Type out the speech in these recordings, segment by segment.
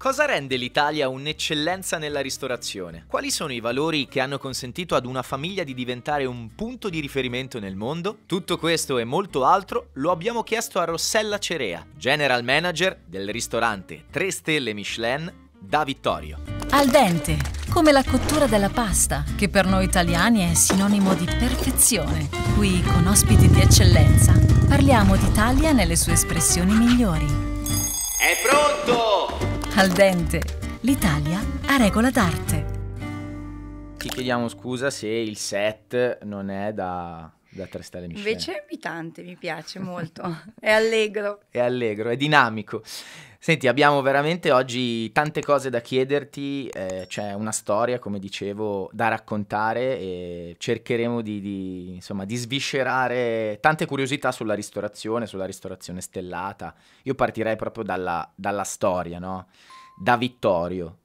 Cosa rende l'Italia un'eccellenza nella ristorazione? Quali sono i valori che hanno consentito ad una famiglia di diventare un punto di riferimento nel mondo? Tutto questo e molto altro lo abbiamo chiesto a Rossella Cerea, General Manager del ristorante 3 stelle Michelin da Vittorio. Al dente, come la cottura della pasta, che per noi italiani è sinonimo di perfezione. Qui, con ospiti di eccellenza, parliamo d'Italia nelle sue espressioni migliori. È pronto! Al dente, l'Italia a regola d'arte. Ti chiediamo scusa se il set non è da 3 stelle Michelin. Invece è invitante, mi piace molto, è allegro. È allegro, è dinamico. Senti, abbiamo veramente oggi tante cose da chiederti, c'è una storia, come dicevo, da raccontare e cercheremo insomma, di sviscerare tante curiosità sulla ristorazione stellata. Io partirei proprio dalla storia, no? Da Vittorio,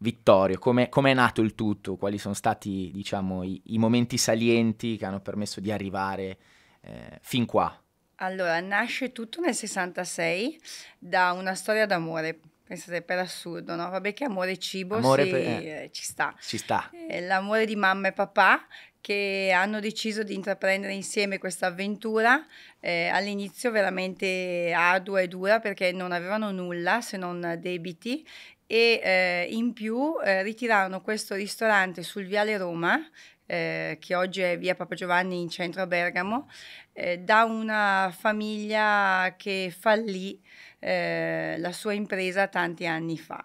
come è nato il tutto? Quali sono stati, diciamo, i momenti salienti che hanno permesso di arrivare fin qua? Allora, nasce tutto nel 66 da una storia d'amore, pensate, per assurdo, no? Vabbè che amore e cibo ci sta. Ci sta. L'amore di mamma e papà che hanno deciso di intraprendere insieme questa avventura, all'inizio veramente ardua e dura perché non avevano nulla se non debiti e in più ritirarono questo ristorante sul Viale Roma, che oggi è via Papa Giovanni in centro a Bergamo, da una famiglia che fallì la sua impresa tanti anni fa.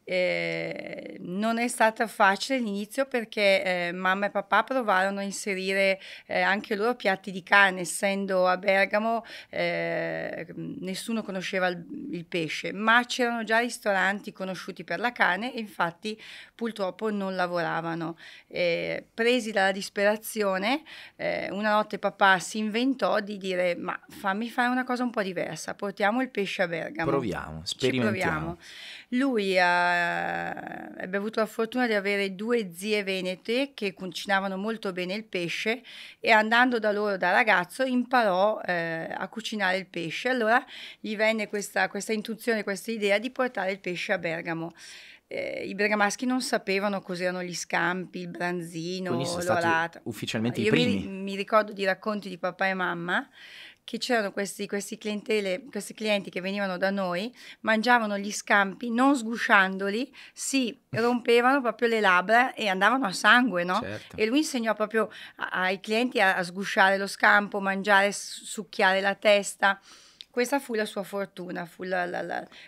Non è stato facile all'inizio perché mamma e papà provarono a inserire anche loro piatti di carne, essendo a Bergamo nessuno conosceva il pesce, ma c'erano già ristoranti conosciuti per la carne e infatti purtroppo non lavoravano. Presi dalla disperazione, una notte papà si inventò di dire: ma fammi fare una cosa un po' diversa, portiamo il pesce a Bergamo. Proviamo, sperimentiamo. Lui ebbe avuto la fortuna di avere 2 zie venete che cucinavano molto bene il pesce e andando da loro da ragazzo imparò a cucinare il pesce. Allora gli venne questa intuizione, questa idea di portare il pesce a Bergamo. I bergamaschi non sapevano cos'erano gli scampi, il branzino, quindi sono l'orata. stati ufficialmente i Io primi. mi ricordo di racconti di papà e mamma che c'erano questi clienti che venivano da noi, mangiavano gli scampi, non sgusciandoli, si rompevano proprio le labbra e andavano a sangue, no? Certo. E lui insegnò proprio ai clienti a sgusciare lo scampo, mangiare, succhiare la testa. Questa fu la sua fortuna, fu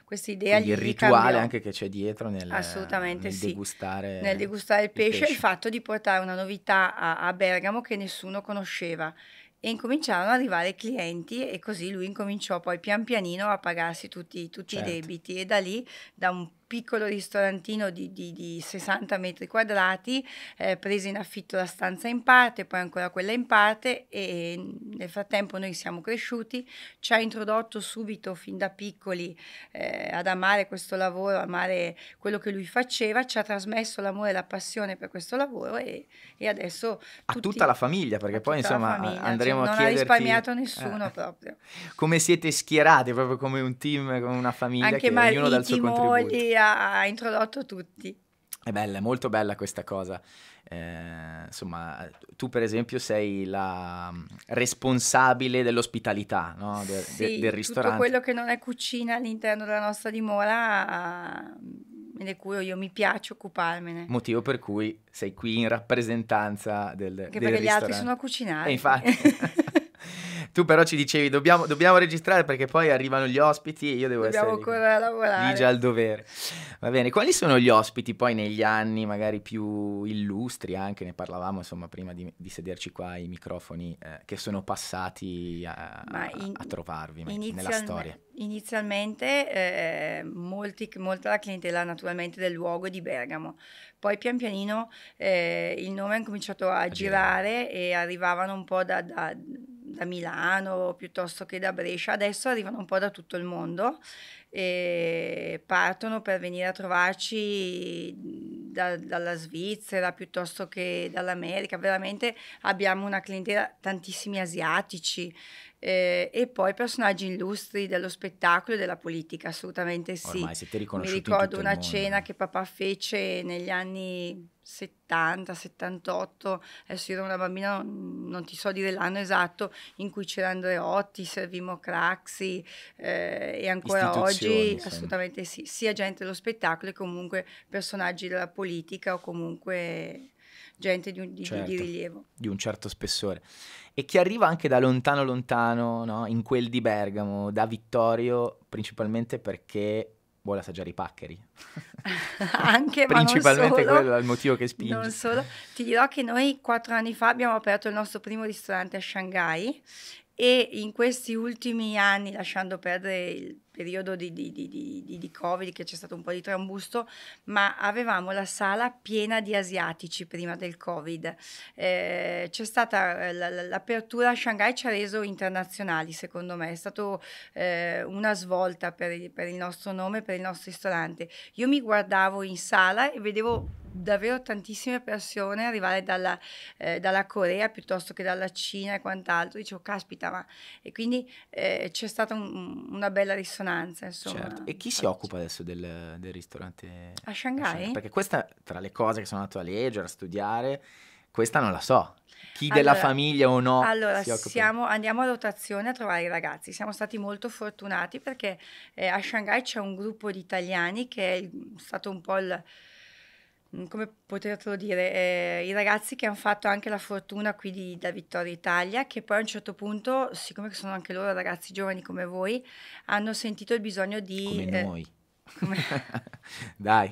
questa idea. Quindi gli il rituale cambiò. anche che c'è dietro Assolutamente sì. Nel degustare il pesce e il fatto di portare una novità a Bergamo che nessuno conosceva. E incominciarono ad arrivare clienti e così lui incominciò poi pian pianino a pagarsi tutti Certo. i debiti e da lì, da un piccolo ristorantino di 60 metri quadrati, prese in affitto la stanza in parte, poi ancora quella in parte e nel frattempo noi siamo cresciuti, ci ha introdotto subito fin da piccoli ad amare questo lavoro, amare quello che lui faceva, ci ha trasmesso l'amore e la passione per questo lavoro e adesso a tutta la famiglia, perché poi insomma andremo a chiederti... Non ha risparmiato nessuno proprio. Come siete schierati, proprio come un team, come una famiglia, anche che ognuno dà il suo contributo. Ha introdotto tutti. È bella, è molto bella questa cosa. Insomma, tu per esempio sei la responsabile dell'ospitalità, no? Del ristorante. Tutto quello che non è cucina all'interno della nostra dimora me ne curo io, mi piace occuparmene. Motivo per cui sei qui in rappresentanza del perché ristorante. Gli altri sono a cucinare. E infatti... Tu però ci dicevi dobbiamo registrare perché poi arrivano gli ospiti e io dobbiamo ancora lavorare. Lì già al dovere. Va bene, quali sono gli ospiti poi negli anni magari più illustri, anche ne parlavamo insomma prima di sederci qua ai microfoni, che sono passati a trovarvi nella storia? Inizialmente molta la clientela naturalmente del luogo di Bergamo, poi pian pianino il nome ha cominciato a girare e arrivavano un po' da Milano piuttosto che da Brescia, adesso arrivano un po' da tutto il mondo e partono per venire a trovarci dalla Svizzera piuttosto che dall'America. Veramente abbiamo una clientela, tantissimi asiatici, e poi personaggi illustri dello spettacolo e della politica, assolutamente sì. Ormai siete Mi riconosciuti in ricordo tutto il una mondo. cena che papà fece negli anni 70, 78, adesso io ero una bambina, non ti so dire l'anno esatto, in cui c'era Andreotti, Servimo Craxi, e ancora Istituzioni, oggi insomma. assolutamente sì, sia gente dello spettacolo e comunque personaggi della politica o comunque gente di Certo, rilievo. di un certo spessore. E chi arriva anche da lontano lontano, no? In quel di Bergamo, da Vittorio, principalmente perché vuole assaggiare i paccheri. Anche, ma non Principalmente solo, quello è il motivo che spinge. non solo. Ti dirò che noi 4 anni fa abbiamo aperto il nostro primo ristorante a Shanghai e in questi ultimi anni, lasciando perdere il periodo di Covid, che c'è stato un po' di trambusto, ma avevamo la sala piena di asiatici prima del Covid. C'è stata l'apertura a Shanghai, ci ha reso internazionali, secondo me, è stato una svolta per il nostro nome, per il nostro ristorante. Io mi guardavo in sala e vedevo davvero tantissime persone arrivare dalla Corea piuttosto che dalla Cina e quant'altro. Dicevo, caspita, ma... E quindi c'è stata una bella risonanza, insomma. Certo. E chi si occupa adesso del ristorante A Shanghai? Perché questa, tra le cose che sono andato a leggere, a studiare, questa non la so. Chi della Allora, famiglia o no allora si occupa? andiamo a rotazione a trovare i ragazzi. Siamo stati molto fortunati perché a Shanghai c'è un gruppo di italiani che è stato un po' come potertelo dire, i ragazzi che hanno fatto anche la fortuna qui da Vittoria Italia, che poi a un certo punto, siccome sono anche loro ragazzi giovani come voi, hanno sentito il bisogno Come di... noi. come- Dai.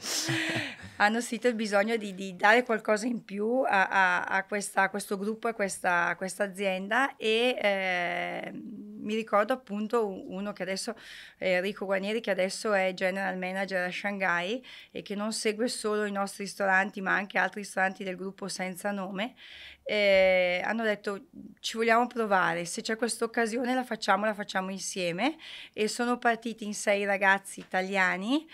hanno sentito il bisogno di dare qualcosa in più a questo gruppo, a questa azienda e mi ricordo appunto uno che adesso è Enrico Guarnieri, che adesso è General Manager a Shanghai e che non segue solo i nostri ristoranti ma anche altri ristoranti del gruppo senza nome. Hanno detto ci vogliamo provare, se c'è questa occasione la facciamo insieme e sono partiti in 6 ragazzi italiani,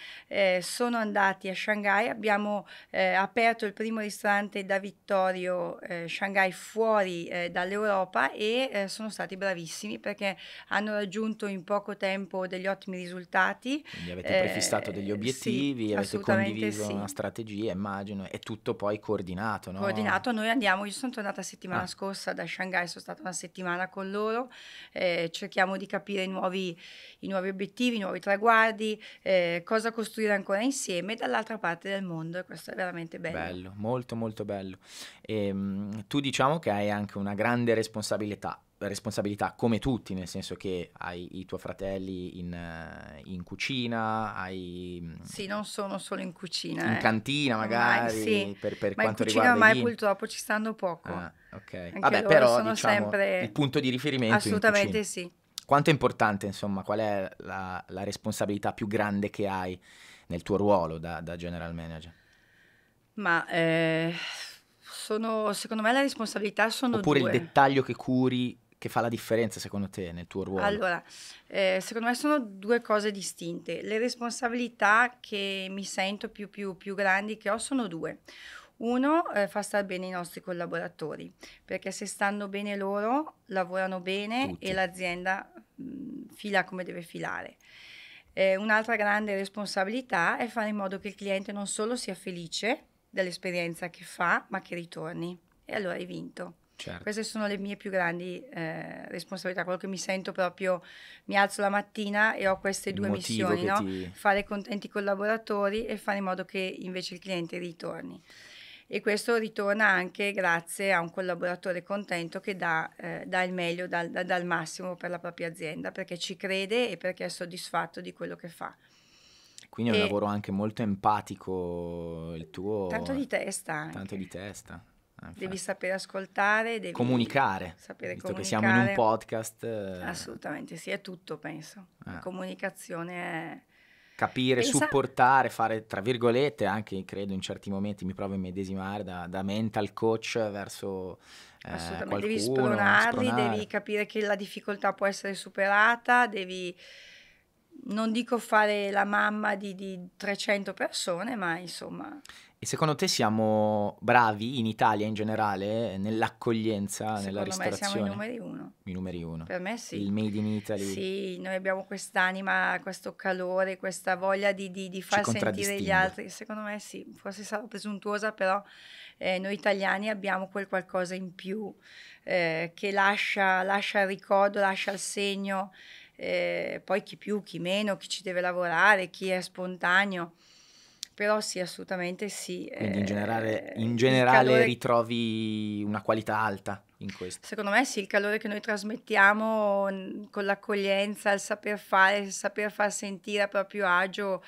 sono andati a Shanghai, abbiamo aperto il primo ristorante da Vittorio Shanghai fuori dall'Europa e sono stati bravissimi perché hanno raggiunto in poco tempo degli ottimi risultati. Quindi avete prefissato degli Sì, obiettivi, avete assolutamente condiviso sì. una strategia, immagino, è tutto poi coordinato, no? Coordinato, noi andiamo, io sono tornata settimana Ah. scorsa da Shanghai, sono stata una settimana con loro, cerchiamo di capire i nuovi obiettivi, i nuovi traguardi, cosa costruire ancora insieme dall'altra parte del mondo e questo è veramente bello. Bello, molto molto bello. Tu diciamo che hai anche una grande responsabilità come tutti, nel senso che hai i tuoi fratelli in cucina, hai Sì, non sono solo in cucina. in cantina Ormai magari, sì, per ma in quanto cucina riguarda i ormai vini. purtroppo ci stanno poco. Ah, ok. Anche Vabbè, loro però sono diciamo sempre... il punto di riferimento in cucina. Assolutamente sì. Quanto è importante, insomma, qual è la responsabilità più grande che hai nel tuo ruolo da general manager? Ma secondo me le responsabilità sono Oppure il due. dettaglio che curi che fa la differenza secondo te nel tuo ruolo? Allora, secondo me sono due cose distinte. Le responsabilità che mi sento più grandi che ho sono due. Uno, far star bene i nostri collaboratori, perché se stanno bene loro, lavorano bene Tutti. e l'azienda fila come deve filare. Un'altra grande responsabilità è fare in modo che il cliente non solo sia felice dell'esperienza che fa, ma che ritorni. E allora hai vinto. Certo. Queste sono le mie più grandi responsabilità, quello che mi sento proprio, mi alzo la mattina e ho queste Il due motivo missioni, che no? ti... Fare contenti i collaboratori e fare in modo che invece il cliente ritorni. E questo ritorna anche grazie a un collaboratore contento che dà il meglio, dà il massimo per la propria azienda, perché ci crede e perché è soddisfatto di quello che fa. Quindi è un E lavoro anche molto empatico il tuo... tanto di testa anche. Tanto di testa. Devi Infatti. sapere ascoltare, devi Comunicare, sapere visto che comunicare. siamo in un podcast, Assolutamente sì, è tutto, penso. La comunicazione è... capire, Pensa- supportare, fare tra virgolette, anche credo in certi momenti mi provo a immedesimare da mental coach verso Assolutamente, devi qualcuno, spronarli, spronare. devi capire che la difficoltà può essere superata, devi non dico fare la mamma di 300 persone, ma insomma... E secondo te siamo bravi in Italia in generale nell'accoglienza, nella Secondo me siamo i ristorazione? numeri uno. I numeri uno. Per me sì. Il Made in Italy Sì, noi abbiamo quest'anima, questo calore, questa voglia di far sentire gli contraddistingue. altri. Secondo me sì, forse sarò presuntuosa, però noi italiani abbiamo quel qualcosa in più che lascia il ricordo, lascia il segno. Poi chi più, chi meno, chi ci deve lavorare, chi è spontaneo. Però sì, assolutamente sì. Quindi in Il generale calore, ritrovi una qualità alta in questo. secondo me sì, il calore che noi trasmettiamo con l'accoglienza, il saper fare, il saper far sentire a proprio agio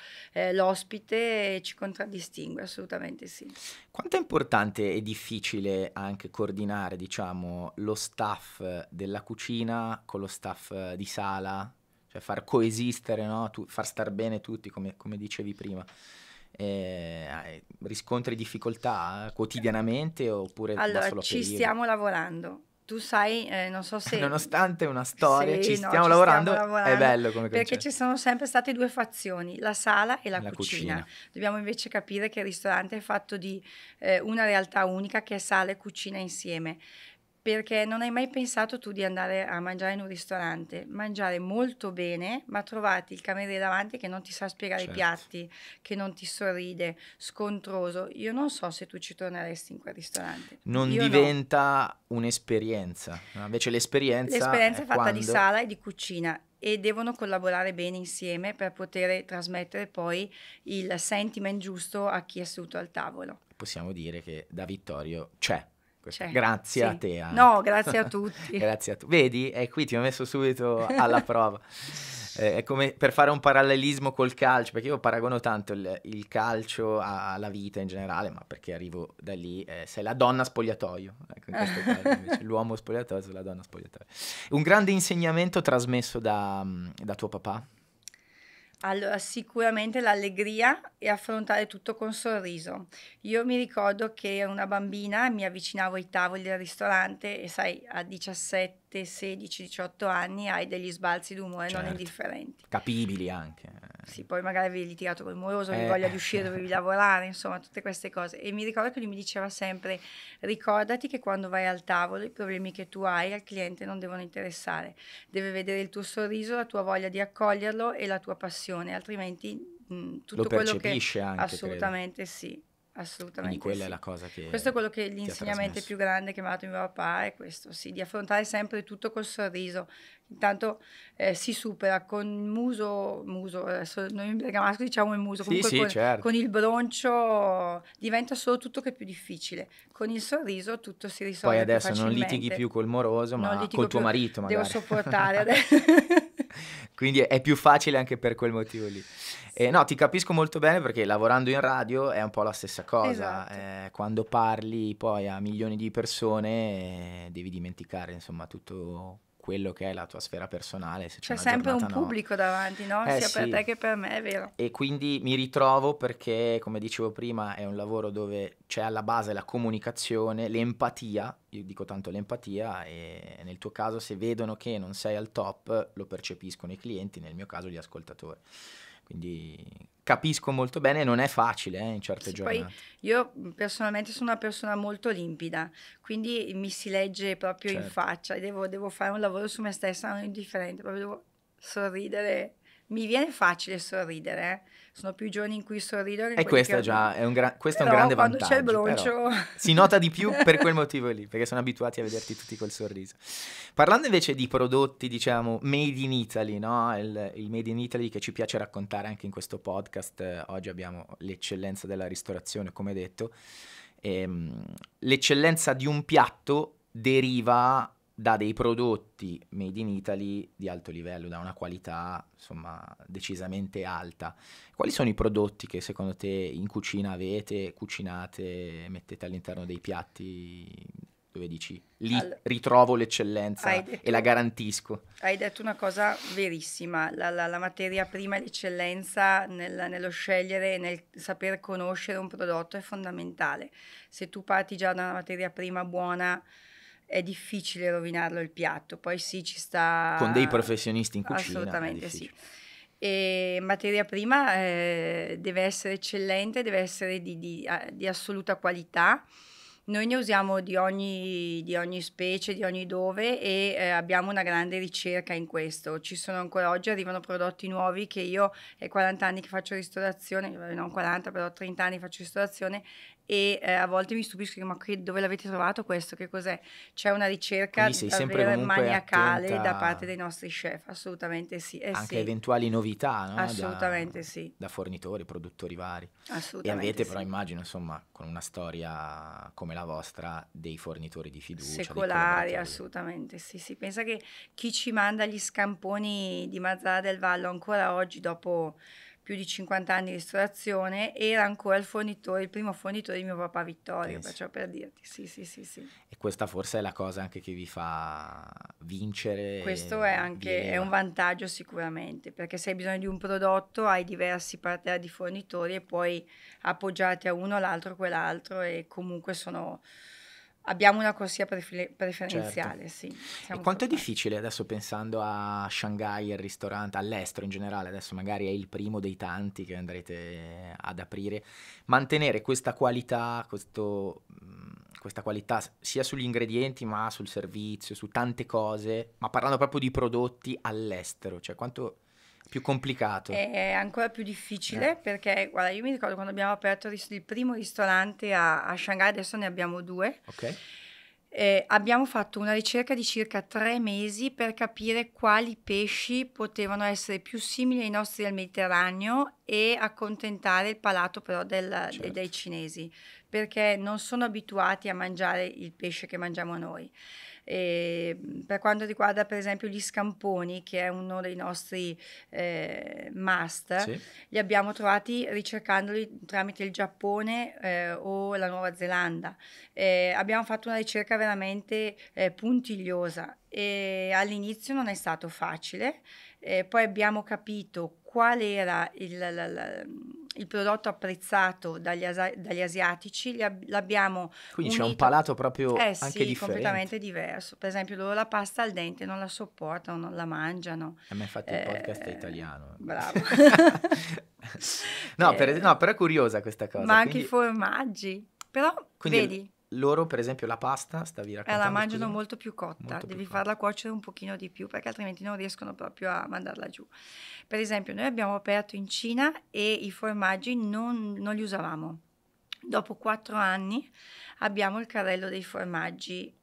l'ospite ci contraddistingue, assolutamente sì. Quanto è importante e difficile anche coordinare, diciamo, lo staff della cucina con lo staff di sala? Cioè far coesistere, no? Far star bene tutti, come dicevi prima. Riscontri difficoltà quotidianamente oppure va Allora, solo a ci periodi? stiamo lavorando. Tu sai, non so se... Nonostante una storia, Sì, ci no, stiamo ci lavorando, stiamo è lavorando bello come perché concetto. ci sono sempre state due fazioni, la sala e la La cucina. cucina. Dobbiamo invece capire che il ristorante è fatto di una realtà unica che è sala e cucina insieme. Perché non hai mai pensato tu di andare a mangiare in un ristorante, mangiare molto bene, ma trovarti il cameriere davanti che non ti sa spiegare i Certo. piatti, che non ti sorride, scontroso. Io non so se tu ci torneresti in quel ristorante. Non Io no. diventa un'esperienza, no? Invece l'esperienza L'esperienza è è fatta di quando sala e di cucina e devono collaborare bene insieme per poter trasmettere poi il sentiment giusto a chi è seduto al tavolo. possiamo dire che da Vittorio c'è. C'è, Grazie a sì. te anche. No, grazie a tutti. Grazie a tu. Vedi? E qui ti ho messo subito alla prova. È come per fare un parallelismo col calcio, perché io paragono tanto il calcio alla vita in generale, ma perché arrivo da lì, sei la donna spogliatoio, ecco, in questo caso invece l'uomo spogliatoio, sei la donna spogliatoio. Un grande insegnamento trasmesso da tuo papà? Allora, sicuramente l'allegria e affrontare tutto con sorriso. Io mi ricordo che ero una bambina, mi avvicinavo ai tavoli del ristorante e sai, a 17, 16, 18 anni hai degli sbalzi d'umore non Certo. indifferenti. Capibili anche. Sì, poi magari avevi litigato col moroso, avevi voglia di uscire, dovevi lavorare, insomma, tutte queste cose. E mi ricordo che lui mi diceva sempre, ricordati che quando vai al tavolo i problemi che tu hai al cliente non devono interessare. Deve vedere il tuo sorriso, la tua voglia di accoglierlo e la tua passione, altrimenti tutto Lo quello che... percepisce anche, credo. Assolutamente sì. Assolutamente Quindi quella sì. è la cosa che Questo è quello che ti ha l'insegnamento trasmesso. più grande che mi ha dato mio papà, è questo, sì, di affrontare sempre tutto col sorriso. Intanto si supera con il muso, adesso noi in bergamasco diciamo il muso, Sì, comunque sì, certo. con il broncio diventa solo tutto che più difficile. Con il sorriso tutto si risolve Poi più adesso non litighi facilmente. più col moroso, Non ma litigo col tuo più, marito devo magari. sopportare adesso. Quindi è più facile anche per quel motivo lì. No, ti capisco molto bene perché lavorando in radio è un po' la stessa cosa. Esatto. Quando parli poi a milioni di persone devi dimenticare insomma tutto quello che è la tua sfera personale. Se c'è C'è una sempre un giornata no. pubblico davanti, no? Sia per Sì. te che per me, è vero. E quindi mi ritrovo perché, come dicevo prima, è un lavoro dove c'è alla base la comunicazione, l'empatia, io dico tanto l'empatia, e nel tuo caso se vedono che non sei al top lo percepiscono i clienti, nel mio caso gli ascoltatori. Quindi capisco molto bene, non è facile in certe Sì, poi giornate. io personalmente sono una persona molto limpida, quindi mi si legge proprio in Certo. faccia e devo fare un lavoro su me stessa non indifferente, proprio devo sorridere. Mi viene facile sorridere, sono più giorni in cui sorrido che E quelli questo che è già questo è un Però grande quando c'è il vantaggio, però broncio... si nota di più per quel motivo lì, perché sono abituati a vederti tutti col sorriso. Parlando invece di prodotti, diciamo, made in Italy, no? Il made in Italy che ci piace raccontare anche in questo podcast. Oggi abbiamo l'eccellenza della ristorazione, come detto. L'eccellenza di un piatto deriva da dei prodotti made in Italy di alto livello, da una qualità insomma decisamente alta. Quali sono i prodotti che secondo te in cucina avete, cucinate, mettete all'interno dei piatti dove dici lì ritrovo l'eccellenza e la garantisco? Hai detto una cosa verissima, la materia prima e l'eccellenza nello scegliere e nel saper conoscere un prodotto è fondamentale. Se tu parti già da una materia prima buona è difficile rovinarlo il piatto, poi sì ci sta... Con dei professionisti in cucina assolutamente è sì. difficile. e materia prima deve essere eccellente, deve essere di assoluta qualità. Noi ne usiamo di ogni specie, di ogni dove e abbiamo una grande ricerca in questo. Ci sono ancora oggi, arrivano prodotti nuovi che io è 40 anni che faccio ristorazione, non 40 però 30 anni faccio ristorazione e a volte mi stupisco, ma dove l'avete trovato questo? Che cos'è? C'è una ricerca Quindi sei sempre davvero comunque maniacale da attenta parte dei nostri chef, assolutamente sì. anche a Sì, eventuali novità, no? assolutamente sì, Da fornitori, produttori vari. E assolutamente avete però, sì. immagino, insomma, con una storia come la vostra, dei fornitori di fiducia, dei Secolari, collaboratori. assolutamente sì, sì. Pensa che chi ci manda gli scamponi di Mazara del Vallo ancora oggi, dopo più di 50 anni di ristorazione, era ancora il primo fornitore di mio papà Vittorio, Pensi. perciò per dirti, sì, sì, sì, sì. E questa forse è la cosa anche che vi fa vincere Questo e è vi anche è un eleva. vantaggio sicuramente, perché se hai bisogno di un prodotto hai diversi partner di fornitori e puoi appoggiarti a uno, all'altro, a quell'altro e comunque abbiamo una corsia Certo. preferenziale, sì, E siamo quanto è fortunati. difficile adesso pensando a Shanghai, il ristorante, all'estero in generale, adesso magari è il primo dei tanti che andrete ad aprire, mantenere questa qualità, questa qualità sia sugli ingredienti ma sul servizio, su tante cose, ma parlando proprio di prodotti all'estero, cioè quanto è più complicato? È ancora più Eh, difficile perché, guarda, io mi ricordo quando abbiamo aperto il primo ristorante a Shanghai, adesso ne abbiamo 2. ok? Abbiamo fatto una ricerca di circa 3 mesi per capire quali pesci potevano essere più simili ai nostri del Mediterraneo e accontentare il palato però dei Certo. cinesi, perché non sono abituati a mangiare il pesce che mangiamo noi. Per quanto riguarda per esempio gli scamponi, che è uno dei nostri must, Sì? li abbiamo trovati ricercandoli tramite il Giappone o la Nuova Zelanda. Abbiamo fatto una ricerca veramente puntigliosa e all'inizio non è stato facile, poi abbiamo capito qual era il prodotto apprezzato dagli asiatici, l'abbiamo Quindi c'è un unito. palato proprio Eh anche sì, differente. completamente diverso. Per esempio, loro la pasta al dente non la sopportano, non la mangiano. Ma infatti il podcast è italiano. Bravo. No, Eh, no, però è curiosa questa ma cosa. anche i formaggi. Però, Quindi vedi, loro, per esempio, la pasta, stavi la raccontando, mangiano scusami? molto più cotta, Molto più devi cotta. farla cuocere un pochino di più perché altrimenti non riescono proprio a mandarla giù. Per esempio, noi abbiamo aperto in Cina e i formaggi non li usavamo. Dopo 4 anni abbiamo il carrello dei formaggi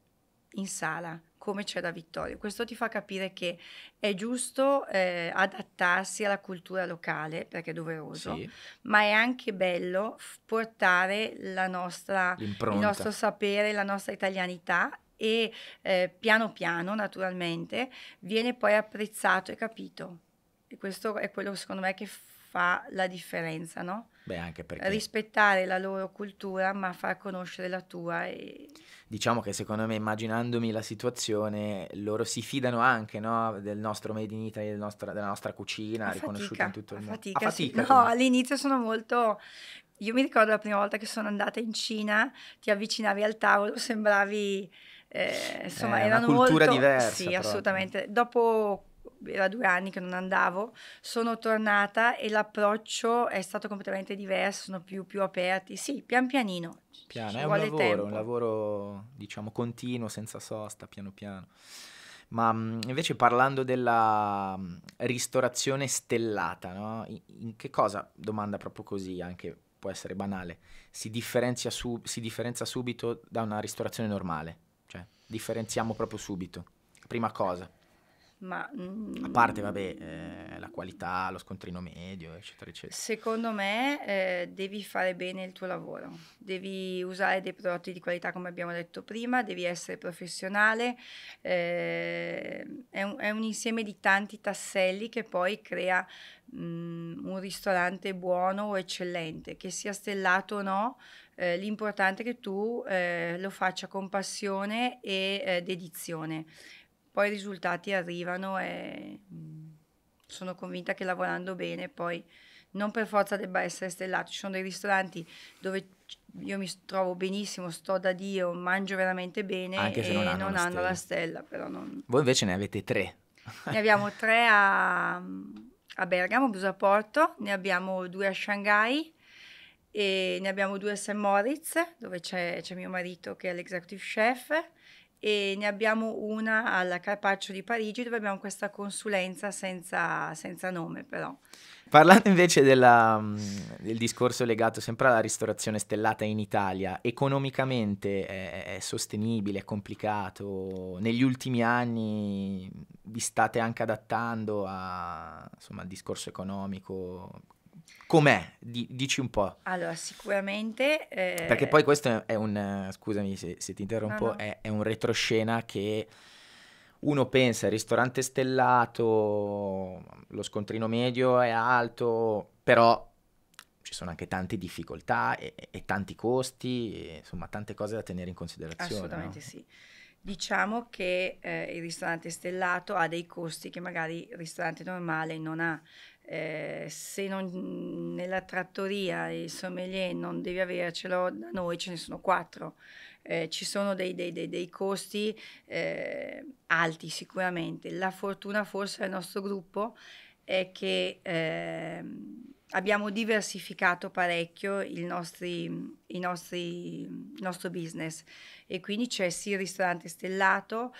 in sala, come c'è da Vittorio. Questo ti fa capire che è giusto adattarsi alla cultura locale, perché è doveroso, Sì, ma è anche bello portare il nostro l'impronta. sapere, la nostra italianità e piano piano, naturalmente, viene poi apprezzato e capito. E questo è quello secondo me che fa la differenza, no? Beh, anche perché Rispettare la loro cultura, ma far conoscere la tua diciamo che secondo me, immaginandomi la situazione, loro si fidano anche, no, del nostro Made in Italy, della nostra cucina, a riconosciuta in fatica, tutto a il mondo. A fatica, sì. fatica, No, quindi. all'inizio sono molto. Io mi ricordo la prima volta che sono andata in Cina, ti avvicinavi al tavolo, sembravi, insomma, È una erano cultura molto. diversa Sì, proprio. assolutamente. Dopo, era 2 anni che non andavo, sono tornata e l'approccio è stato completamente diverso, sono più aperti. Sì, pian pianino, Piano, ci è vuole un tempo. lavoro, diciamo, continuo, senza sosta, piano piano. Ma invece parlando della ristorazione stellata, no? In che cosa, domanda proprio così, anche può essere banale, si differenzia subito da una ristorazione normale? Cioè, differenziamo proprio subito. Prima cosa. Ma A parte, vabbè, la qualità, lo scontrino medio, eccetera, eccetera. secondo me devi fare bene il tuo lavoro, devi usare dei prodotti di qualità come abbiamo detto prima, devi essere professionale, è un insieme di tanti tasselli che poi crea un ristorante buono o eccellente, che sia stellato o no, l'importante è che tu lo faccia con passione e dedizione. Poi i risultati arrivano e sono convinta che lavorando bene poi non per forza debba essere stellato. Ci sono dei ristoranti dove io mi trovo benissimo, sto da Dio, mangio veramente bene Anche se non e hanno non la hanno la stella. stella, però non. Voi invece ne avete 3. Ne abbiamo 3 a Bergamo, Brusaporto, ne abbiamo 2 a Shanghai e ne abbiamo 2 a St. Moritz, dove c'è mio marito che è l'executive chef, e ne abbiamo una alla Carpaccio di Parigi, dove abbiamo questa consulenza senza nome però. Parlando invece del discorso legato sempre alla ristorazione stellata in Italia, economicamente è sostenibile, è complicato? Negli ultimi anni vi state anche adattando insomma, al discorso economico? Com'è? Dici un po'. Allora, sicuramente... Perché poi questo è scusami se ti interrompo, no. è un retroscena che uno pensa al ristorante stellato, lo scontrino medio è alto, però ci sono anche tante difficoltà e tanti costi, e, insomma tante cose da tenere in considerazione. Assolutamente no? sì. Diciamo che il ristorante stellato ha dei costi che magari il ristorante normale non ha. Se non nella trattoria il sommelier non devi avercelo, da noi ce ne sono 4. Ci sono dei costi alti sicuramente. La fortuna forse del nostro gruppo è che abbiamo diversificato parecchio il nostro business, e quindi c'è sì il ristorante stellato,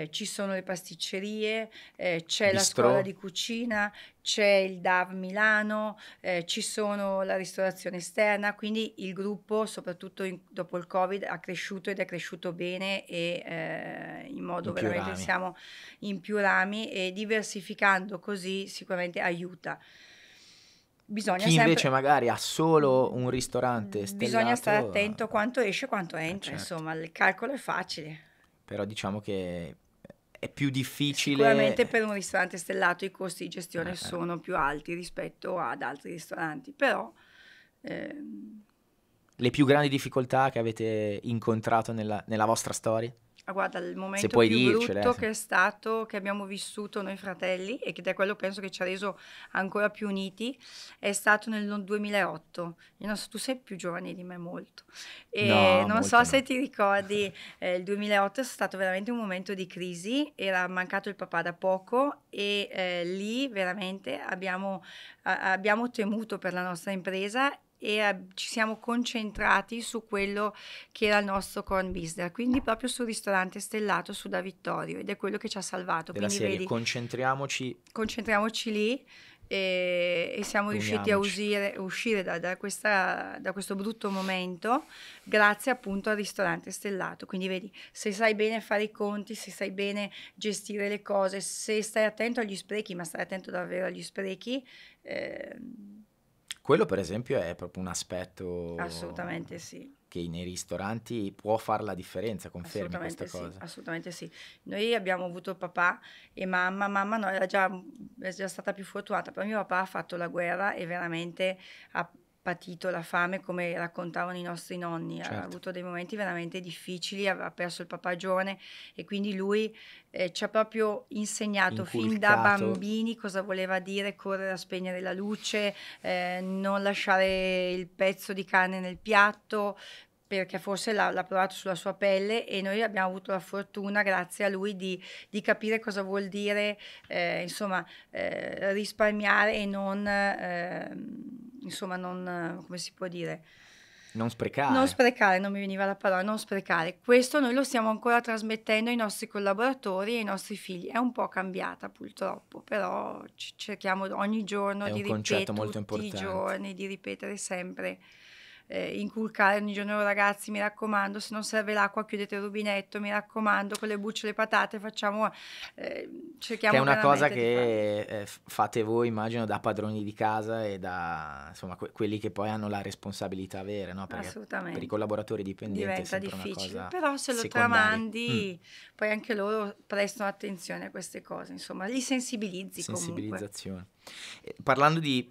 ci sono le pasticcerie, c'è la Bistrò. scuola di cucina, c'è il DAV Milano, ci sono la ristorazione esterna, quindi il gruppo, soprattutto dopo il Covid, ha cresciuto ed è cresciuto bene, e in modo In più veramente rami. siamo in più rami, e diversificando così sicuramente aiuta. Bisogna Chi invece sempre... magari ha solo un ristorante Bisogna stare stellato, attento quanto esce, quanto entra, certo. insomma, il calcolo è facile. Però diciamo che è più difficile. Sicuramente per un ristorante stellato i costi di gestione sono più alti rispetto ad altri ristoranti, però... Le più grandi difficoltà che avete incontrato nella vostra storia? Guarda, il Se momento puoi più dircele. brutto che è stato, che abbiamo vissuto noi fratelli, e che è quello penso che ci ha reso ancora più uniti, è stato nel 2008. Io non so, tu sei più giovane di me molto, e No, non molto so no. se ti ricordi, il 2008 è stato veramente un momento di crisi, era mancato il papà da poco, e lì veramente abbiamo temuto per la nostra impresa, e ci siamo concentrati su quello che era il nostro core business, quindi proprio sul ristorante stellato su Da Vittorio, ed è quello che ci ha salvato. Della Quindi serie, vedi, concentriamoci lì, e siamo riusciti a uniamoci. uscire da questo brutto momento grazie appunto al ristorante stellato. Quindi vedi, se sai bene fare i conti, se sai bene gestire le cose, se stai attento agli sprechi, ma stai attento davvero agli sprechi, Quello per esempio è proprio un aspetto assolutamente sì. che nei ristoranti può fare la differenza, confermi Assolutamente questa sì, cosa? assolutamente sì. Noi abbiamo avuto papà e mamma no, è già stata più fortunata, però mio papà ha fatto la guerra e veramente ha patito la fame come raccontavano i nostri nonni, ha Certo. avuto dei momenti veramente difficili, aveva perso il papà giovane, e quindi lui ci ha proprio insegnato fin da Inculcato. bambini cosa voleva dire correre a spegnere la luce, non lasciare il pezzo di carne nel piatto, perché forse l'ha provato sulla sua pelle, e noi abbiamo avuto la fortuna, grazie a lui, di capire cosa vuol dire insomma risparmiare e non insomma non come si può dire? Non sprecare. Non sprecare, non mi veniva la parola, non sprecare. Questo noi lo stiamo ancora trasmettendo ai nostri collaboratori e ai nostri figli. È un po' cambiata purtroppo, però cerchiamo ogni giorno È di un concetto ripetere, molto tutti i importante. giorni, di ripetere sempre, inculcare ogni giorno: ragazzi, mi raccomando, se non serve l'acqua chiudete il rubinetto, mi raccomando, con le bucce e le patate facciamo, cerchiamo Che è una cosa veramente di che fate voi, immagino, da padroni di casa e da insomma quelli che poi hanno la responsabilità vera, no? Perché per i assolutamente. collaboratori dipendenti è Diventa sempre una difficile, cosa però se lo secondaria. tramandi, poi anche loro prestano attenzione a queste cose, insomma, li sensibilizzi comunque. Sensibilizzazione. Parlando di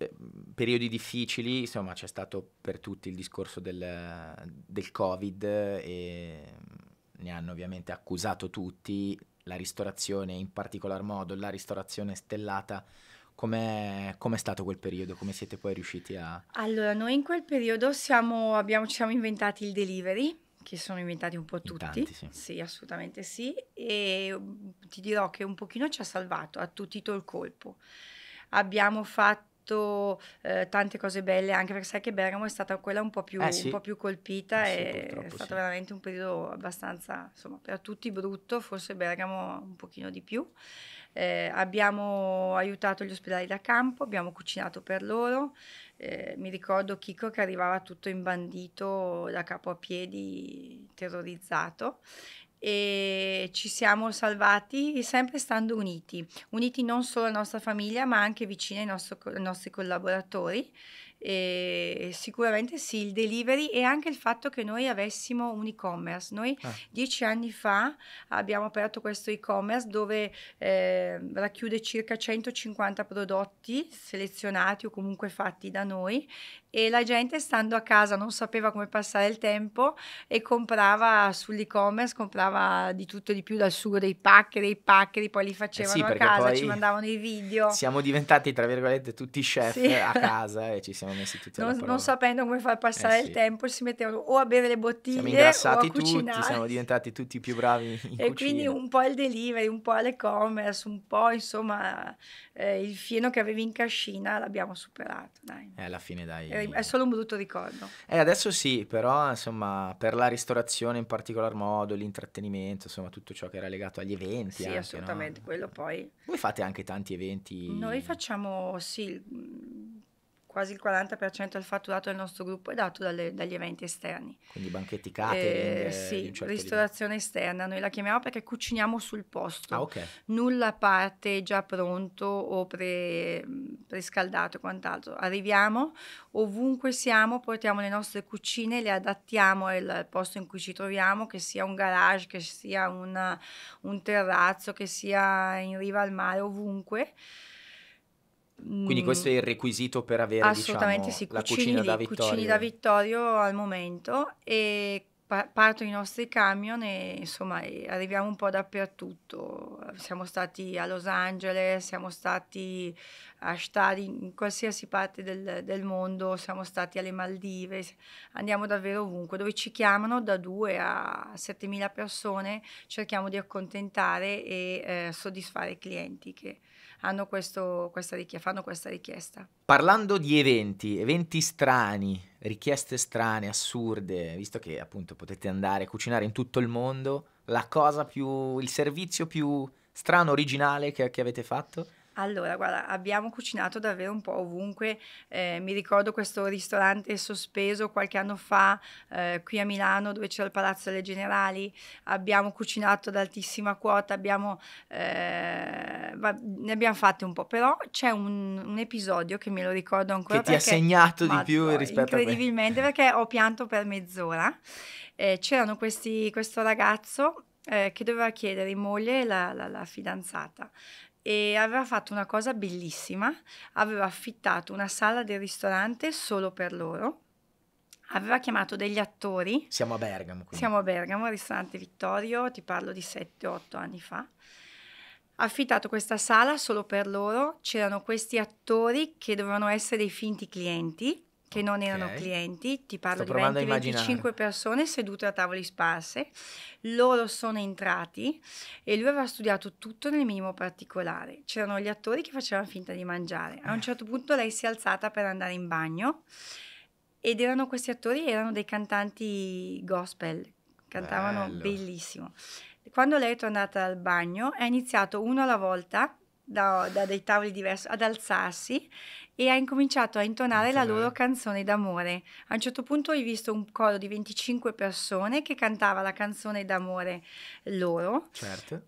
periodi difficili, insomma, c'è stato per tutti il discorso del Covid, e ne hanno ovviamente accusato tutti, la ristorazione, in particolar modo la ristorazione stellata. Com'è stato quel periodo? Come siete poi riusciti a... Allora, noi in quel periodo ci siamo inventati il delivery, che sono inventati un po' In tutti. tanti, sì. Sì, assolutamente sì, e ti dirò che un pochino ci ha salvato, ha attutito il colpo. abbiamo fatto tante cose belle, anche perché sai che Bergamo è stata quella un po' più colpita, sì, e è purtroppo stato sì. veramente un periodo abbastanza, insomma, per tutti brutto, forse Bergamo un pochino di più. Abbiamo aiutato gli ospedali da campo, abbiamo cucinato per loro. Mi ricordo Chico che arrivava tutto imbandito da capo a piedi, terrorizzato, e ci siamo salvati sempre stando uniti non solo alla nostra famiglia, ma anche vicini ai nostri collaboratori. E sicuramente sì, il delivery e anche il fatto che noi avessimo un e-commerce. Noi 10 anni fa abbiamo aperto questo e-commerce dove racchiude circa 150 prodotti selezionati o comunque fatti da noi, e la gente stando a casa non sapeva come passare il tempo e comprava sull'e-commerce, comprava di tutto e di più, dal sugo dei paccheri, poi li facevano sì, a perché casa, poi ci mandavano i video. siamo diventati, tra virgolette, tutti chef Sì. a casa e ci siamo messi tutti alla prova. Non sapendo come far passare il sì. tempo, si mettevano o a bere le Siamo bottiglie o a ingrassati tutti, cucinare. siamo diventati tutti più bravi in E quindi cucina. un po' il delivery, un po' l'e-commerce, un po' insomma il fieno che avevi in cascina l'abbiamo superato, dai. Alla fine dai. È solo un brutto ricordo. Adesso sì, però insomma per la ristorazione in particolar modo, l'intrattenimento, insomma tutto ciò che era legato agli eventi. Sì, anche, assolutamente, no? Quello poi. Voi fate anche tanti eventi? Noi facciamo, sì, quasi il 40% del fatturato del nostro gruppo è dato dagli eventi esterni. Quindi banchetti, catering di Sì, un certo ristorazione esterna, noi la chiamiamo perché cuciniamo sul posto. ok. Nulla parte già pronto o prescaldato e quant'altro. Arriviamo, ovunque siamo, portiamo le nostre cucine, le adattiamo al posto in cui ci troviamo, che sia un garage, che sia un terrazzo, che sia in riva al mare, ovunque. Quindi questo è il requisito per avere, Assolutamente diciamo, sì, la cucina da Vittorio. Cucini da Vittorio al momento, e partono i nostri camion e insomma arriviamo un po' dappertutto. Siamo stati a Los Angeles, siamo stati a stadi in qualsiasi parte del mondo, siamo stati alle Maldive, andiamo davvero ovunque. Dove ci chiamano da 2 a 7.000 persone, cerchiamo di accontentare e soddisfare i clienti che hanno fanno questa richiesta. Parlando di eventi strani, richieste strane, assurde, visto che appunto potete andare a cucinare in tutto il mondo, il servizio più strano, originale che avete fatto? Allora, guarda, abbiamo cucinato davvero un po' ovunque. Mi ricordo questo ristorante sospeso qualche anno fa qui a Milano, dove c'era il Palazzo delle Generali. Abbiamo cucinato ad altissima quota, ne abbiamo fatte un po', però c'è un episodio che me lo ricordo ancora, che ti ha segnato di più rispetto a me. Incredibilmente, perché ho pianto per mezz'ora. C'erano questo ragazzo che doveva chiedere in moglie la fidanzata, e aveva fatto una cosa bellissima. Aveva affittato una sala del ristorante solo per loro, aveva chiamato degli attori. Siamo a Bergamo, quindi. Siamo a Bergamo, al ristorante Vittorio, ti parlo di 7-8 anni fa. Ha affittato questa sala solo per loro, c'erano questi attori che dovevano essere dei finti clienti, che non erano clienti, ti parlo di 20-25 persone sedute a tavoli sparse. Loro sono entrati e lui aveva studiato tutto nel minimo particolare. C'erano gli attori che facevano finta di mangiare. A un certo punto lei si è alzata per andare in bagno, ed questi attori erano dei cantanti gospel, cantavano bellissimo. Quando lei è tornata dal bagno, ha iniziato uno alla volta da dei tavoli diversi ad alzarsi e ha incominciato a intonare la loro canzone d'amore. A un certo punto hai visto un coro di 25 persone che cantava la canzone d'amore loro. Certo.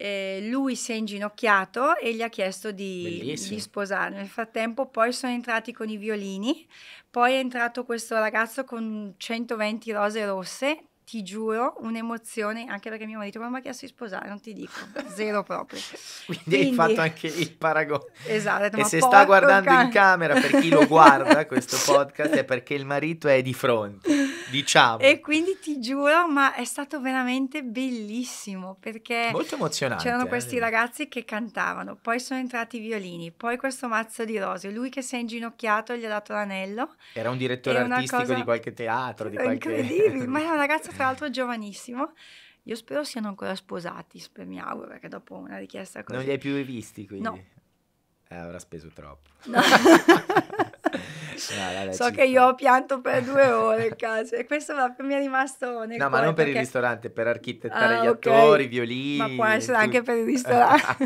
Lui si è inginocchiato e gli ha chiesto di sposare. Nel frattempo poi sono entrati con i violini, poi è entrato questo ragazzo con 120 rose rosse. Ti giuro, un'emozione, anche perché mio marito mi ha chiesto di sposare, non ti dico, zero proprio. Quindi hai fatto anche il paragone. Esatto. E se sta guardando in camera, per chi lo guarda questo podcast, è perché il marito è di fronte, diciamo. E quindi ti giuro, ma è stato veramente bellissimo, perché molto emozionante. C'erano questi ragazzi che cantavano, poi sono entrati i violini, poi questo mazzo di rose, lui che si è inginocchiato e gli ha dato l'anello. Era un direttore artistico di qualche teatro, di qualche... Incredibile, ma è un ragazzo tra l'altro giovanissimo. Io spero siano ancora sposati, mi auguro, perché dopo una richiesta così... Non li hai più visti, quindi? No. Avrà speso troppo. No. No, vabbè, So ci che sta. io ho pianto per 2 ore, cazzo, e questo proprio mi è rimasto nel No, ma cuore non per il perché ristorante, per architettare gli ok, attori, i ma può violini, essere anche tutto. per il ristorante.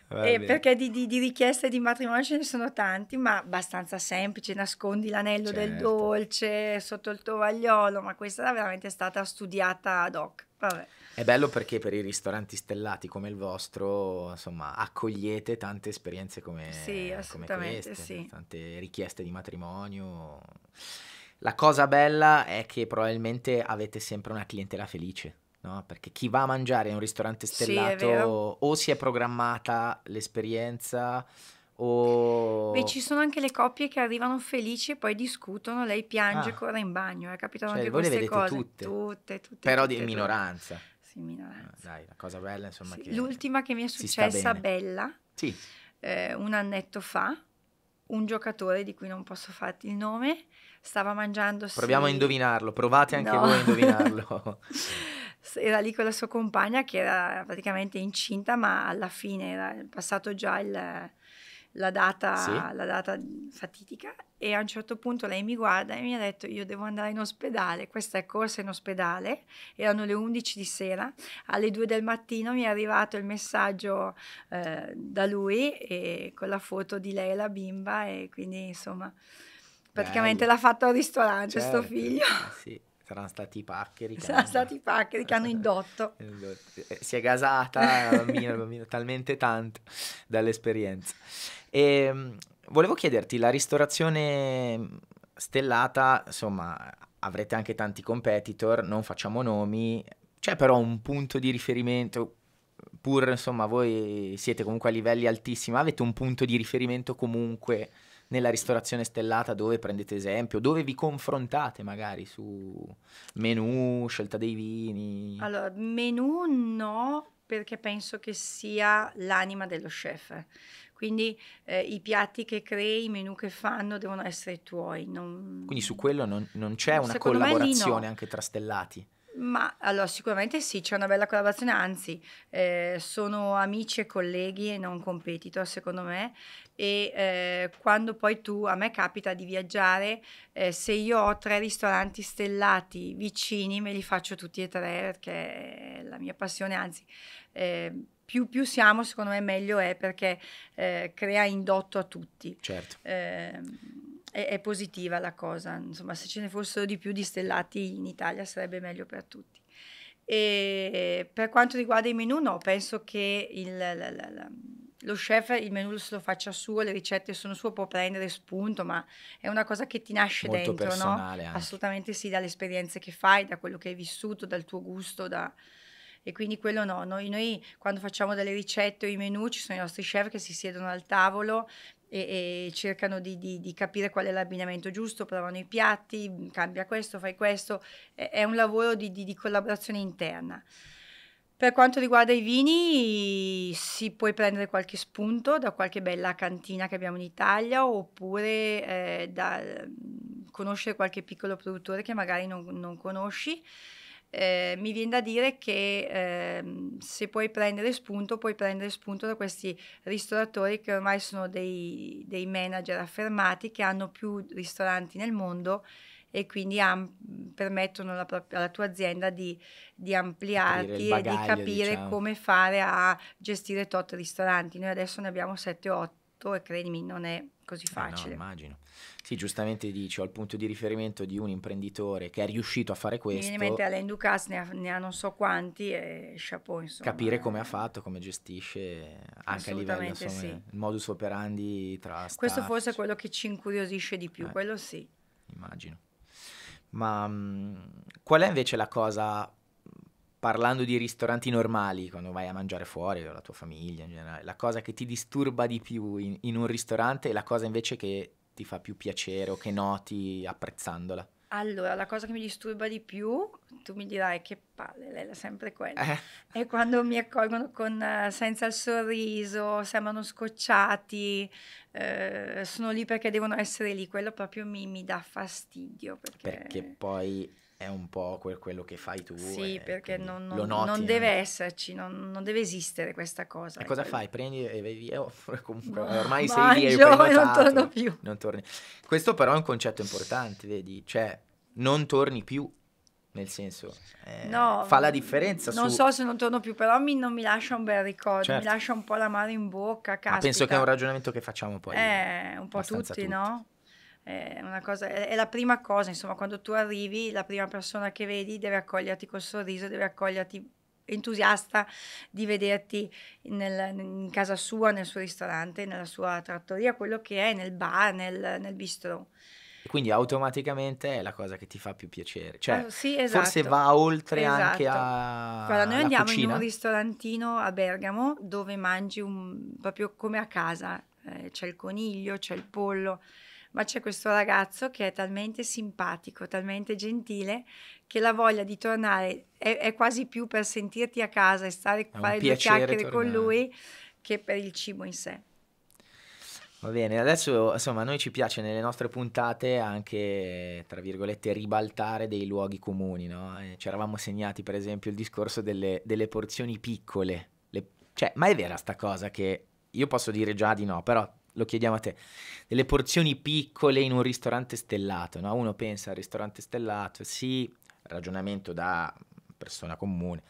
Va E bene, perché di richieste di matrimonio ce ne sono tanti, ma abbastanza semplici, nascondi l'anello del certo. dolce sotto il tovagliolo, ma questa era veramente stata studiata ad hoc. Vabbè. È bello perché per i ristoranti stellati come il vostro, insomma, accogliete tante esperienze Sì, come assolutamente queste, sì. tante richieste di matrimonio. La cosa bella è che probabilmente avete sempre una clientela felice, no? Perché chi va a mangiare in un ristorante Sì, è stellato vero. o si è programmata l'esperienza Beh, ci o... sono anche le coppie che arrivano felici e poi discutono, lei piange e Ah, corre in bagno, capitano cioè anche voi le queste vedete cose. tutte, Tutte, tutte, però di tutte, tutte. minoranza. Sì, minoranza. Dai, la cosa bella insomma è Sì. che L'ultima che mi è si sta successa, bene. bella, Sì, un annetto fa, un giocatore di cui non posso farti il nome, stava proviamo a mangiandosi... indovinarlo, provate anche No, voi a indovinarlo. era lì con la sua compagna che era praticamente incinta, ma alla fine era passato già Sì? la data fatidica e a un certo punto lei mi guarda e mi ha detto io devo andare in ospedale, questa è corsa in ospedale, erano le 11 di sera, alle 2 del mattino mi è arrivato il messaggio da lui e con la foto di lei e la bimba e quindi insomma praticamente Bello, l'ha fatto al ristorante sto certo, figlio. sì, saranno stati i paccheri che Sono hanno... stati i paccheri che hanno indotto. Si è gasata il bambino talmente tanto dall'esperienza. E volevo chiederti, la ristorazione stellata, insomma, avrete anche tanti competitor, non facciamo nomi, c'è però un punto di riferimento, pur insomma voi siete comunque a livelli altissimi, avete un punto di riferimento comunque nella ristorazione stellata dove prendete esempio, dove vi confrontate magari su menù, scelta dei vini. Allora, menù no, perché penso che sia l'anima dello chef. Quindi i piatti che crei, i menù che fanno devono essere tuoi. Quindi su quello non c'è una Secondo me lì collaborazione no. anche tra stellati. Ma allora sicuramente sì, c'è una bella collaborazione, anzi sono amici e colleghi e non competitor secondo me e quando poi a me capita di viaggiare, se io ho 3 ristoranti stellati vicini me li faccio tutti e 3 perché è la mia passione, anzi più siamo secondo me meglio è perché crea indotto a tutti. Certo. È positiva la cosa, insomma, se ce ne fossero di più di stellati in Italia sarebbe meglio per tutti. E per quanto riguarda i menù, no, penso che lo chef il menù se lo faccia suo, le ricette sono sue, può prendere spunto, ma è una cosa che ti nasce Molto dentro, no? personale anche. Assolutamente sì, dalle esperienze che fai, da quello che hai vissuto, dal tuo gusto, e quindi quello no. Noi quando facciamo delle ricette o i menù ci sono i nostri chef che si siedono al tavolo e cercano di capire qual è l'abbinamento giusto, provano i piatti, cambia questo, fai questo, è un lavoro di collaborazione interna. Per quanto riguarda i vini, si puoi prendere qualche spunto da qualche bella cantina che abbiamo in Italia oppure conoscere qualche piccolo produttore che magari non conosci. Mi viene da dire che se puoi prendere spunto da questi ristoratori che ormai sono dei manager affermati che hanno più ristoranti nel mondo e quindi permettono alla tua azienda di Aprire il ampliarti e di bagaglio, capire diciamo. come fare a gestire tot ristoranti. Noi adesso ne abbiamo 7-8 e credimi, non è così No, facile. immagino. Sì, giustamente dici, ho il punto di riferimento di un imprenditore che è riuscito a fare Mi viene in questo, mente Alain Ducasse, ne ha non so quanti e chapeau, insomma. capire come ha fatto, come gestisce, anche a livello, Assolutamente insomma, sì. il modus operandi tra Questo staff, forse è quello che ci incuriosisce di più, Eh. quello sì. immagino. Ma qual è invece la cosa, parlando di ristoranti normali, quando vai a mangiare fuori, o la tua famiglia in generale, la cosa che ti disturba di più in un ristorante e la cosa invece che ti fa più piacere o che noti apprezzandola? Allora, la cosa che mi disturba di più, tu mi dirai che palle, lei è sempre quella, Eh, è quando mi accolgono senza il sorriso, sembrano scocciati, sono lì perché devono essere lì, quello proprio mi dà fastidio perché perché... poi è un po' quello che fai tu. Sì, perché quindi non, lo non- noti non deve anche. esserci, non deve esistere questa cosa. E È cosa quello. fai? Prendi e vai via? Oppure comunque Boh, ormai sei lì, hai mangio e non torno prenotato, più. non torni. Questo però è un concetto importante, vedi? Cioè, non torni più, nel senso, No, fa la differenza non su... so se non torno più, però non mi lascia un bel ricordo, mi Certo, lascia un po' l'amaro in bocca, ma penso che è un caspita. ragionamento che facciamo poi Un po' abbastanza tutti, tutti. no? È una cosa, è la prima cosa, insomma, quando tu arrivi, la prima persona che vedi deve accoglierti col sorriso, deve accoglierti entusiasta di vederti in casa sua, nel suo ristorante, nella sua trattoria, quello che è, nel bar, nel bistrò. E quindi automaticamente è la cosa che ti fa più piacere. Cioè, Sì, forse esatto, va oltre anche esatto. Guarda, noi alla andiamo in un cucina. ristorantino a Bergamo dove mangi proprio come a casa. C'è il coniglio, c'è il pollo, ma c'è questo ragazzo che è talmente simpatico, talmente gentile, che la voglia di tornare è quasi più per sentirti a casa e È un fare due piacere chiacchiere con tornare. lui che per il cibo in sé. Va bene, adesso insomma a noi ci piace nelle nostre puntate anche, tra virgolette, ribaltare dei luoghi comuni, no? Ci eravamo segnati per esempio il discorso delle porzioni piccole. Cioè, ma è vera sta cosa che io posso dire già di no, però lo chiediamo a te. Delle porzioni piccole in un ristorante stellato, no? Uno pensa al ristorante stellato, sì, ragionamento da persona comune.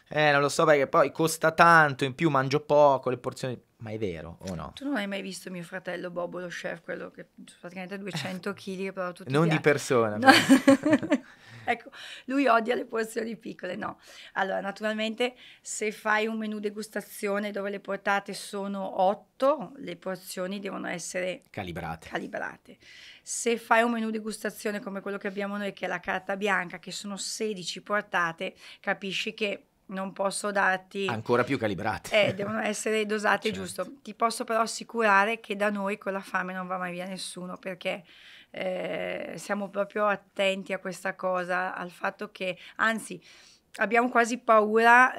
Non lo so perché poi costa tanto, in più mangio poco, le porzioni... Ma è vero o no? Tu non hai mai visto mio fratello Bobo, lo chef, quello che praticamente 200 kg, però tutti Non di piatti. persona, No. però. Ecco, lui odia le porzioni piccole, no. Allora, naturalmente, se fai un menù degustazione dove le portate sono 8, le porzioni devono essere Calibrate. calibrate. Se fai un menù degustazione come quello che abbiamo noi, che è la carta bianca, che sono 16 portate, capisci che non posso darti... Ancora più calibrate. devono essere dosate Certo. giusto. Ti posso però assicurare che da noi con la fame non va mai via nessuno, perché siamo proprio attenti a questa cosa, al fatto che, anzi, abbiamo quasi paura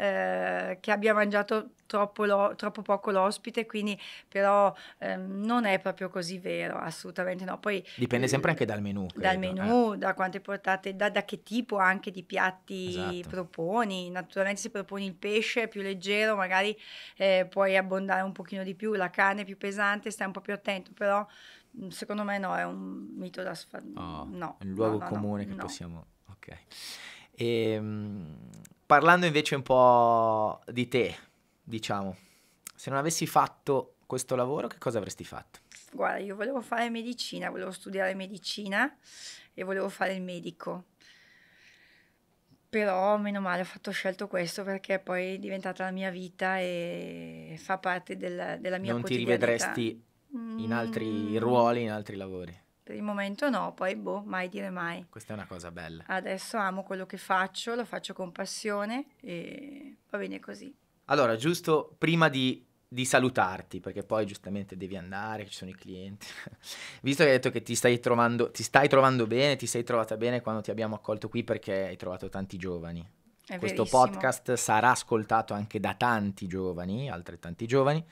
che abbia mangiato troppo poco l'ospite, quindi però non è proprio così vero, assolutamente no. Poi Dipende sempre anche dal menù, dal credo. menù, da quante portate, da che tipo anche di piatti Esatto. proponi. Naturalmente se proponi il pesce più leggero, magari puoi abbondare un pochino di più, la carne più pesante, stai un po' più attento, però secondo me no, è un mito da sfare. Oh, No, è un luogo no, comune che no. possiamo... Ok. Parlando invece un po' di te, diciamo, se non avessi fatto questo lavoro, che cosa avresti fatto? Guarda, io volevo fare medicina, volevo studiare medicina e volevo fare il medico. Però meno male ho scelto questo perché poi è diventata la mia vita e fa parte della mia Non ti quotidianità. rivedresti in altri ruoli, in altri lavori? Per il momento no, poi mai dire mai. Questa è una cosa bella. Adesso amo quello che faccio, lo faccio con passione e va bene così. Allora, giusto prima di salutarti, perché poi giustamente devi andare, ci sono i clienti. Visto che hai detto che ti stai trovando bene, ti sei trovata bene quando ti abbiamo accolto qui perché hai trovato tanti giovani. È Questo verissimo. podcast sarà ascoltato anche da tanti giovani, altrettanti giovani.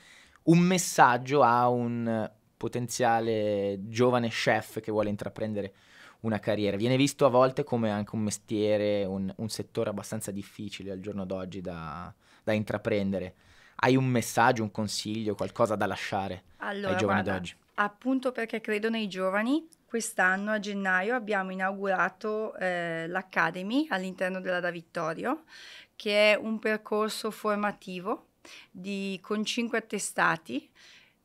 Un messaggio a un potenziale giovane chef che vuole intraprendere una carriera. Viene visto a volte come anche un mestiere, un settore abbastanza difficile al giorno d'oggi da intraprendere. Hai un messaggio, un consiglio, qualcosa da lasciare ai giovani Guarda, d'oggi? appunto perché credo nei giovani, quest'anno a gennaio abbiamo inaugurato l'Academy all'interno della Da Vittorio, che è un percorso formativo con 5 attestati.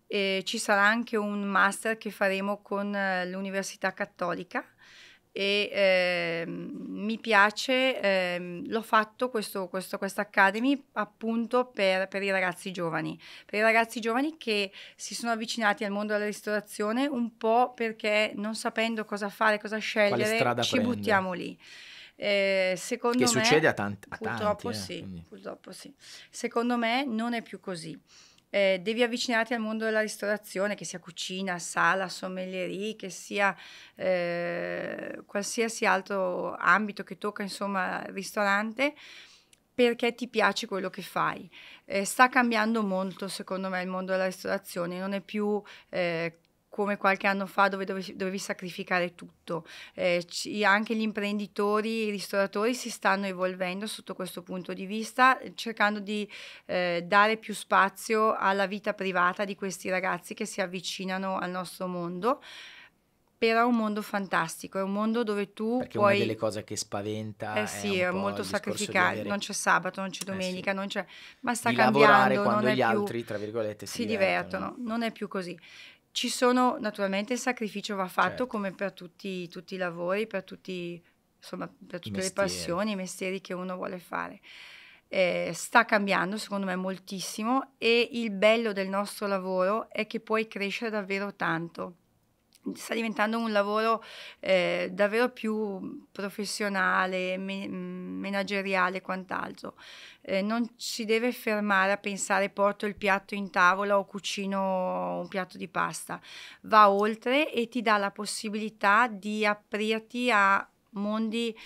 Ci sarà anche un master che faremo con l'Università Cattolica e mi piace, l'ho fatto questa Academy appunto per i ragazzi giovani, che si sono avvicinati al mondo della ristorazione un po' perché non sapendo cosa fare, cosa scegliere, strada ci prendere? buttiamo lì. Secondo Che me, succede a tanti, purtroppo quindi. purtroppo sì. Secondo me non è più così. Devi avvicinarti al mondo della ristorazione, che sia cucina, sala, sommelierie, che sia qualsiasi altro ambito che tocca, insomma, il ristorante, perché ti piace quello che fai. Sta cambiando molto, secondo me, il mondo della ristorazione, non è più come qualche anno fa dove dovevi sacrificare tutto. Anche gli imprenditori, i ristoratori si stanno evolvendo sotto questo punto di vista, cercando di dare più spazio alla vita privata di questi ragazzi che si avvicinano al nostro mondo. Però è un mondo fantastico, è un mondo dove tu Perché puoi... una delle cose che spaventa sì, è è un po' molto il discorso di sacrificare, avere non c'è sabato, non c'è sì, domenica, non c'è... ma sta di lavorare cambiando, quando non è gli più... altri, tra virgolette, si divertono, non è più così. Ci sono, naturalmente il sacrificio va fatto Certo. come per tutti i lavori, per tutti, insomma, per tutte le mestieri. passioni, i mestieri che uno vuole fare. Sta cambiando, secondo me, moltissimo, e il bello del nostro lavoro è che puoi crescere davvero tanto. Sta diventando un lavoro davvero più professionale, manageriale e quant'altro. Non si deve fermare a pensare porto il piatto in tavola o cucino un piatto di pasta. Va oltre e ti dà la possibilità di aprirti a mondi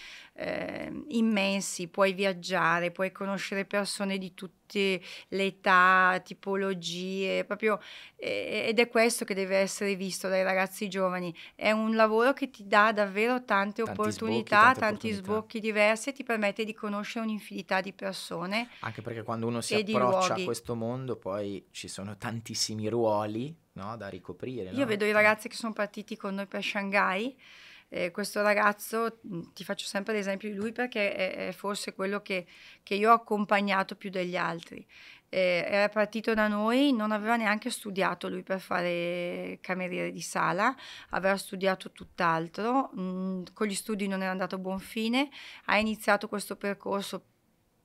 immensi, puoi viaggiare, puoi conoscere persone di tutte le età, tipologie, proprio, ed è questo che deve essere visto dai ragazzi giovani. È un lavoro che ti dà davvero tante opportunità, tanti sbocchi diversi, e ti permette di conoscere un'infinità di persone. Anche perché quando uno si e di approccia a luoghi. questo mondo, poi ci sono tantissimi ruoli, no, da ricoprire. Io vedo i ragazzi che sono partiti con noi per Shanghai. Questo ragazzo, ti faccio sempre l'esempio di lui perché è forse quello che io ho accompagnato più degli altri. Era partito da noi, non aveva neanche studiato lui per fare cameriere di sala, aveva studiato tutt'altro, con gli studi non era andato a buon fine, ha iniziato questo percorso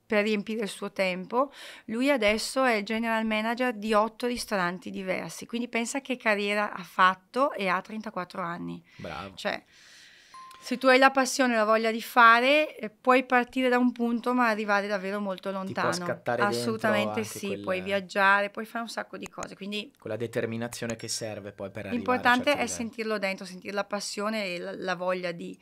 per riempire il suo tempo. Lui adesso è il general manager di 8 ristoranti diversi, quindi pensa che carriera ha fatto, e ha 34 anni. Bravo. Cioè, se tu hai la passione e la voglia di fare, puoi partire da un punto ma arrivare davvero molto lontano. Ti può scattare assolutamente dentro sì, puoi viaggiare, puoi fare un sacco di cose, quindi quella determinazione che serve poi per arrivare l'importante a è sentirlo dentro, sentire la passione e la voglia di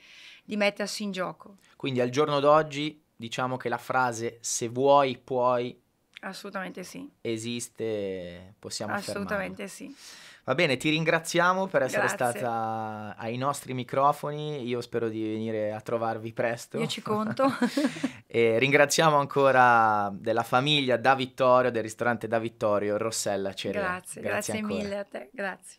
mettersi in gioco. Quindi al giorno d'oggi diciamo che la frase "se vuoi puoi" assolutamente sì, esiste, possiamo assolutamente affermarlo. sì. Va bene, ti ringraziamo per essere Grazie. stata ai nostri microfoni, io spero di venire a trovarvi presto. Io ci conto. E ringraziamo ancora della famiglia Da Vittorio, del ristorante Da Vittorio, Rossella Cerea. Grazie ancora. mille a te, grazie.